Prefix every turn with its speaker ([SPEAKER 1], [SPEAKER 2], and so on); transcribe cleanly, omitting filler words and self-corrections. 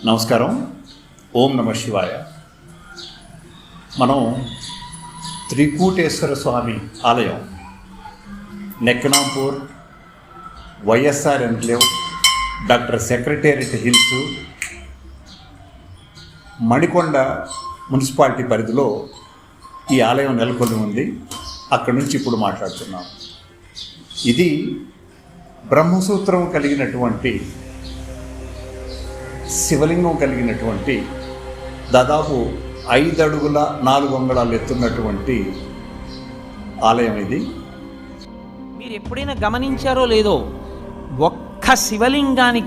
[SPEAKER 1] నమస్కారం. ఓం నమ శివాయ. మనం త్రికూటేశ్వర స్వామి ఆలయం, Nekkinampur, YSR enclave, doctor secretariat hills, Manikonda municipality పరిధిలో ఈ ఆలయం నెలకొని ఉంది. అక్కడి నుంచి ఇప్పుడు మాట్లాడుతున్నాం. ఇది బ్రహ్మసూత్రం కలిగినటువంటి, శివలింగం కలిగినటువంటి, దాదాపు 5 అడుగుల 4 అంగుళాలు ఎత్తున్నటువంటి ఆలయం ఇది.
[SPEAKER 2] మీరు ఎప్పుడైనా గమనించారో లేదో, ఒక్క శివలింగానికి